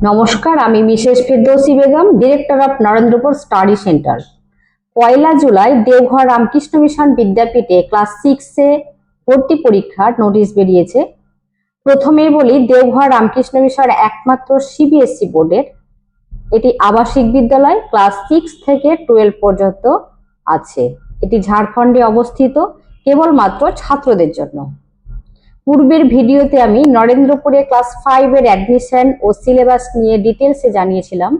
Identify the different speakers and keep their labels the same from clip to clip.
Speaker 1: নমস্কার, আমি Mrs Ferdousi Begum, director of Narendrapur study centre. 1 July Deoghar Ramakrishna Mission বিদ্যাপীঠে ক্লাস 6-এ ভর্তি পরীক্ষার নোটিশ বেরিয়েছে। প্রথমেই বলি, দেওঘর রামকৃষ্ণ মিশন একমাত্র সিবিএসই বোর্ডের, এটি আবাসিক বিদ্যালয়, ক্লাস 6 থেকে 12 পর্যন্ত আছে। এটি ঝাড়খণ্ডে অবস্থিত, কেবলমাত্র ছাত্রদের জন্য। পূর্বের ভিডিওতে আমি নরেন্দ্রপুরে ক্লাস 5-এর অ্যাডমিশন ও সিলেবাস নিয়ে ডিটেলসে জানিয়েছিলাম।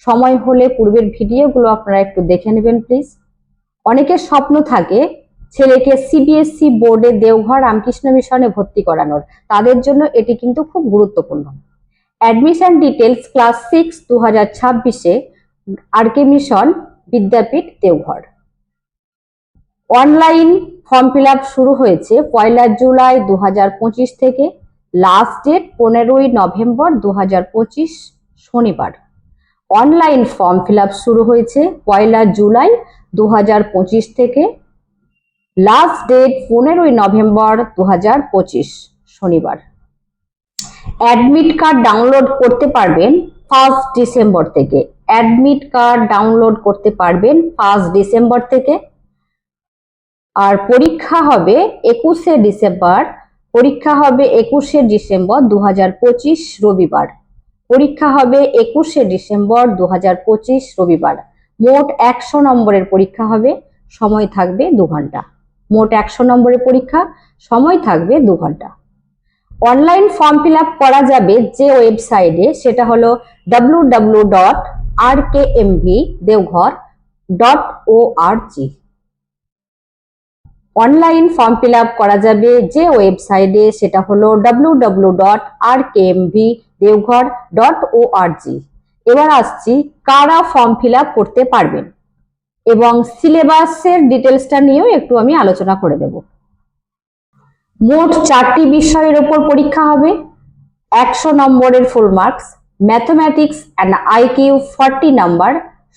Speaker 1: সময় হলে পূর্বের ভিডিওগুলো আপনারা একটু দেখে নেবেন প্লিজ। অনেকের স্বপ্ন থাকে ছেলেকে সিবিএসই বোর্ডে দেওঘর রামকৃষ্ণ মিশনে ভর্তি করানোর, তাদের জন্য এটি কিন্তু খুব গুরুত্বপূর্ণ। অ্যাডমিশন ডিটেলস ক্লাস 6 2026-এ RK Mission Vidyapith Deoghar. Online form fill up শুরু হয়েছে 1 জুলাই 2025 থেকে। লাস্ট ডেট 15 নভেম্বর 2025 শনিবার। অনলাইন ফর্ম ফিল আপ শুরু হয়েছে 1 জুলাই 2025 থেকে। লাস্ট ডেট 15 নভেম্বর 2025 শনিবার। অ্যাডমিট কার্ড ডাউনলোড করতে পারবেন 1 ডিসেম্বর থেকে। অ্যাডমিট কার্ড ডাউনলোড করতে পারবেন 1 ডিসেম্বর থেকে। আর পরীক্ষা হবে 21 ডিসেম্বর। পরীক্ষা হবে 21 ডিসেম্বর 2025 রবিবার। পরীক্ষা হবে 21 ডিসেম্বর 2025 রবিবার। মোট 100 নম্বরের পরীক্ষা হবে, সময় থাকবে 2 ঘন্টা। মোট 100 নম্বরের পরীক্ষা, সময় থাকবে 2 ঘন্টা। অনলাইন ফর্ম ফিল আপ করা যাবে যে ওয়েবসাইটে, সেটা হলো www.rkmvdeoghar.org। Online form fill up করা যাবে যে ওয়েবসাইটে, সেটা হলো www.rkmvdeoghar.org। এবার আসছি কারা ফর্ম ফিল আপ করতে পারবেন এবং সিলেবাসের ডিটেলসটা নিয়েও একটু আমি আলোচনা করে দেব। মোট 4টি বিষয়ের উপর পরীক্ষা হবে, 100 নম্বরের full marks. Mathematics and IQ 40 number,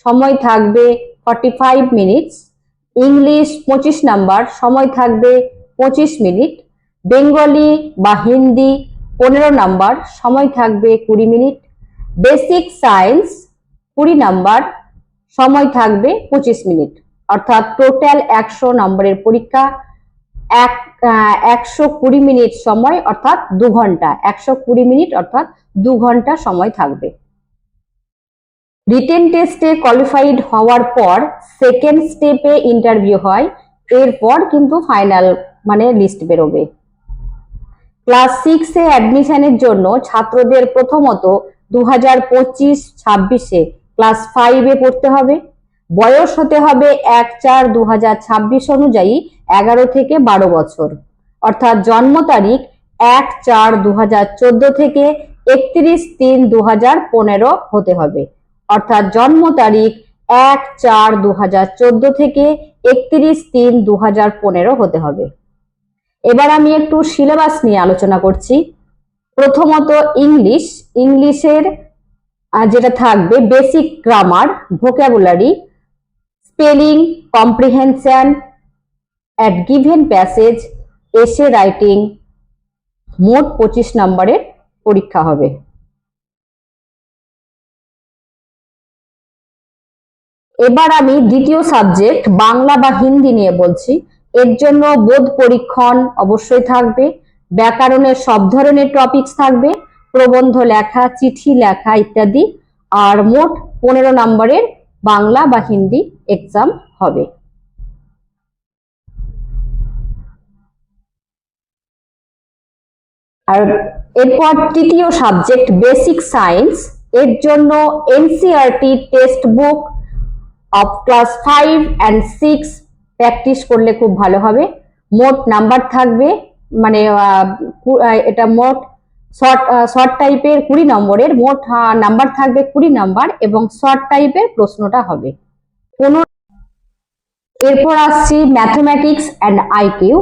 Speaker 1: সময় থাকবে 45 মিনিটস। ইংলিশ 25 নাম্বার, সময় থাকবে 25 মিনিট। বেঙ্গলি বা হিন্দি 15 নাম্বার, সময় থাকবে 20 মিনিট। বেসিক সায়েন্স 20 নাম্বার, সময় থাকবে 25 মিনিট। অর্থাৎ টোটাল 100 নম্বরের পরীক্ষা, 120 মিনিট সময়, অর্থাৎ 2 ঘন্টা। 120 মিনিট অর্থাৎ 2 ঘন্টা সময় থাকবে। রিটেন টেস্টে কোয়ালিফাইড হওয়ার পর সেকেন্ড স্টেপে ইন্টারভিউ হয়, এরপর কিন্তু ফাইনাল লিস্ট বেরোবে। ক্লাস 6-এ অ্যাডমিশনের জন্য ছাত্রদের প্রথমত 2025-26-এ ক্লাস 5-এ পড়তে হবে। বয়স হতে হবে 1/4/2026 অনুযায়ী 11 থেকে 12 বছর, অর্থাৎ জন্ম তারিখ 1/4/2014 থেকে 31/3/2015 হতে হবে। অর্থাৎ জন্ম তারিখ 1/4/2014 থেকে 31/3/2015 হতে হবে। এবার আমি একটু সিলেবাস নিয়ে আলোচনা করছি। প্রথমত ইংলিশের যেটা থাকবে basic grammar, vocabulary, spelling, comprehension at given passage, essay writing. মোট 25 নম্বরের পরীক্ষা হবে। এবার আমি দ্বিতীয় সাবজেক্ট বাংলা বা হিন্দি নিয়ে বলছি। এর জন্য বোধ পরীক্ষণ অবশ্যই থাকবে, ব্যাকরণের সব ধরনের টপিকস থাকবে, প্রবন্ধ লেখা, চিঠি লেখা ইত্যাদি। আর মোট 15 নম্বরের বাংলা বা হিন্দি এক্সাম হবে। আর এরপর তৃতীয় সাবজেক্ট বেসিক সায়েন্স। এর জন্য NCERT text book of class 5 and 6 practice করলে খুব ভালো হবে। মোট নাম্বার থাকবে, এটা মোট শর্ট টাইপের 20 নম্বরের, মোট নাম্বার থাকবে 20 নাম্বার এবং শর্ট টাইপের প্রশ্নটা হবে। এরপর আসছি ম্যাথমেটিক্স অ্যান্ড আইকিউ।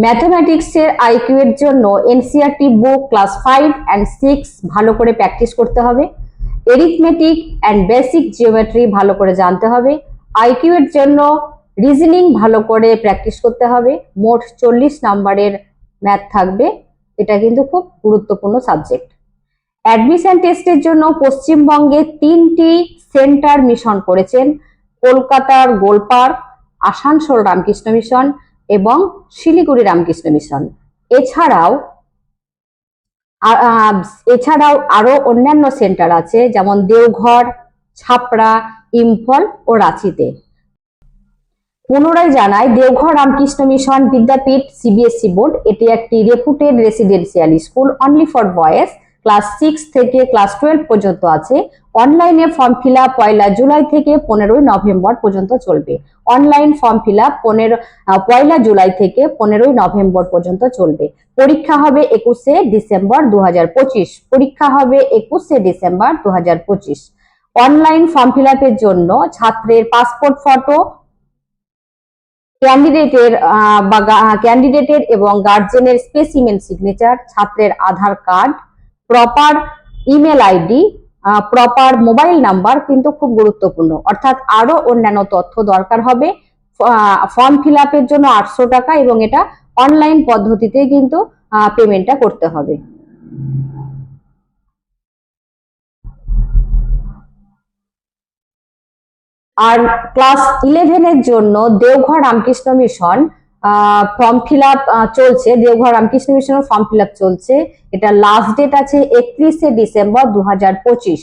Speaker 1: ম্যাথমেটিক্সের আইকিউ এর জন্য এনসিইআরটি বুক ক্লাস 5 and 6 ভালো করে প্র্যাকটিস করতে হবে। এরিথমেটিক অ্যান্ড বেসিক জিওমেট্রি ভালো করে জানতে হবে। আইকিউ এর জন্য রিজনিং ভালো করে প্র্যাকটিস করতে হবে। মোট 40 নম্বরের ম্যাথ থাকবে, এটা কিন্তু খুব গুরুত্বপূর্ণ সাবজেক্ট। অ্যাডমিশন টেস্টের জন্য পশ্চিমবঙ্গে 3টি সেন্টার মিশন করেছেন, কলকাতার গোলপার্ক, আসানসোল রামকৃষ্ণ মিশন এবং শিলিগুড়ি রামকৃষ্ণ মিশন। এছাড়াও আরো অন্যান্য সেন্টার আছে, যেমন দেওঘর, ছাপড়া, ইম্ফল ও রাঁচিতে। পুনরায় জানাই, দেওঘর রামকৃষ্ণ মিশন বিদ্যাপীঠ সিবিএসই বোর্ড, এটি একটি রেপুটেড residential school, only for boys, class 6 থেকে ক্লাস 12 পর্যন্ত আছে। অনলাইনে ফর্ম ফিল আপ 1 জুলাই থেকে 15 নভেম্বর পর্যন্ত চলবে। Online form fill up 1 July থেকে 15 নভেম্বর পর্যন্ত চলবে। পরীক্ষা হবে 21 ডিসেম্বর 2025। পরীক্ষা হবে 21 ডিসেম্বর 2025। অনলাইন ফর্ম ফিল আপের জন্য ছাত্রের পাসপোর্ট ফটো, ক্যান্ডিডেটের এবং গার্জেনের স্পেসিমেন সিগনেচার, ছাত্রের Aadhaar card, proper email ID, proper mobile number কিন্তু খুব গুরুত্বপূর্ণ, অর্থাৎ আরো অন্যান্য তথ্য দরকার হবে। ফর্ম ফিল আপের জন্য 800 টাকা এবং এটা অনলাইন পদ্ধতিতে কিন্তু পেমেন্টটা করতে হবে। আর ক্লাস 11 জন্য Deoghar Ramakrishna Mission form fill up চলছে। Deoghar Ramakrishna Mission form fill up চলছে। এটা লাস্ট ডেট আছে 31 ডিসেম্বর 2025।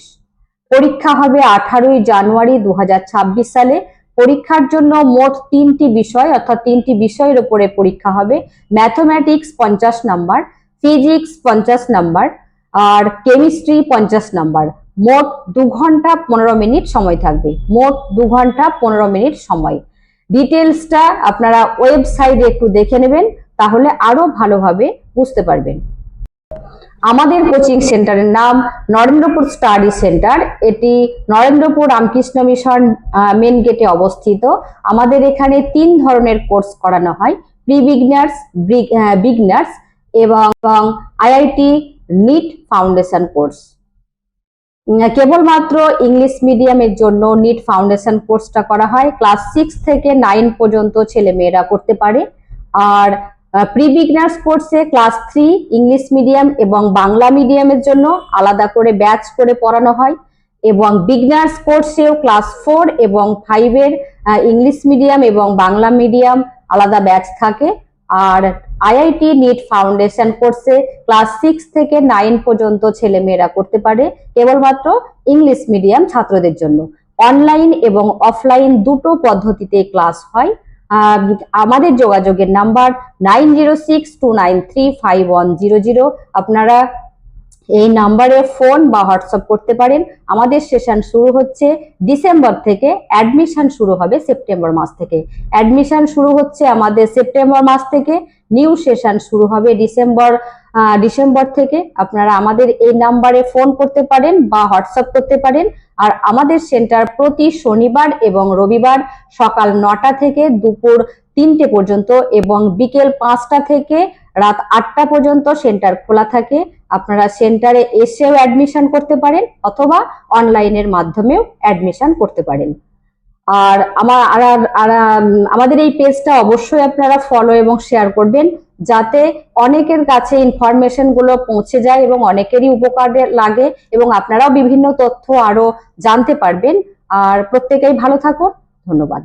Speaker 1: পরীক্ষা হবে 18 জানুয়ারি 2026 সালে। পরীক্ষার জন্য মোট 3টি বিষয়, অর্থাৎ 3টি বিষয়ের উপরে পরীক্ষা হবে। ম্যাথমেটিক্স 50 নাম্বার, ফিজিক্স 50 নাম্বার আর কেমিস্ট্রি 50 নাম্বার। মোট 2 ঘন্টা 15 মিনিট সময় থাকবে। মোট 2 ঘন্টা 15 মিনিট সময়। ডিটেলসটা আপনারা ওয়েবসাইটে একটু দেখে নেবেন, তাহলে আরো ভালোভাবে বুঝতে পারবেন। আমাদের কোচিং সেন্টারের নাম নরেন্দ্রপুর স্টাডি সেন্টার। এটি নরেন্দ্রপুর রামকৃষ্ণ মিশন মেন গেটে অবস্থিত। আমাদের এখানে 3 ধরনের কোর্স করানো হয়, প্রি বিগিনার্স, বিগিনার্স এবং আইআইটি নিট ফাউন্ডেশন কোর্স। কেবলমাত্র ইংলিশ মিডিয়ামের জন্য নিট ফাউন্ডেশন কোর্সটা করা হয়। ক্লাস 6 থেকে 9 পর্যন্ত ছেলে মেয়েরা করতে পারে। আর প্রি বিগিনার্স কোর্সে ক্লাস 3 ইংলিশ মিডিয়াম এবং বাংলা মিডিয়ামের জন্য আলাদা করে ব্যাচ করে পড়ানো হয়, এবং বিগিনার্স কোর্সেও ক্লাস 4 এবং 5 এর ইংলিশ মিডিয়াম এবং বাংলা মিডিয়াম আলাদা ব্যাচ থাকে। আর আইআইটি নিট ফাউন্ডেশন কোর্সে ক্লাস 6 থেকে 9 পর্যন্ত ছেলে মেয়েরা করতে পারে, কেবলমাত্র ইংলিশ মিডিয়াম ছাত্রদের জন্য। অনলাইন এবং অফলাইন দুটো পদ্ধতিতে ক্লাস হয়। আমাদের যোগাযোগের নাম্বার 9062935100। আপনারা এই নাম্বারে ফোন বা হোয়াটসঅ্যাপ করতে পারেন। আমাদের সেশন শুরু হচ্ছে ডিসেম্বর থেকে, অ্যাডমিশন শুরু হবে সেপ্টেম্বর মাস থেকে। অ্যাডমিশন শুরু হচ্ছে আমাদের সেপ্টেম্বর মাস থেকে, নিউ সেশন শুরু হবে ডিসেম্বর থেকে। আপনারা আমাদের এই নাম্বারে ফোন করতে পারেন বা হোয়াটসঅ্যাপ করতে পারেন। আর আমাদের সেন্টার প্রতি শনিবার এবং রবিবার সকাল 9টা থেকে দুপুর 3টে পর্যন্ত এবং বিকেল 5টা থেকে রাত 8টা পর্যন্ত সেন্টার খোলা থাকে। আপনারা সেন্টারে এসেও অ্যাডমিশন করতে পারেন অথবা অনলাইনের মাধ্যমেও অ্যাডমিশন করতে পারেন। আর আমাদের এই পেজটা অবশ্যই আপনারা ফলো এবং শেয়ার করবেন, যাতে অনেকের কাছে ইনফরমেশন গুলো পৌঁছে যায় এবং অনেকেরই উপকারে লাগে এবং আপনারাও বিভিন্ন তথ্য আরো জানতে পারবেন। আর প্রত্যেকেই ভালো থাকুন। ধন্যবাদ।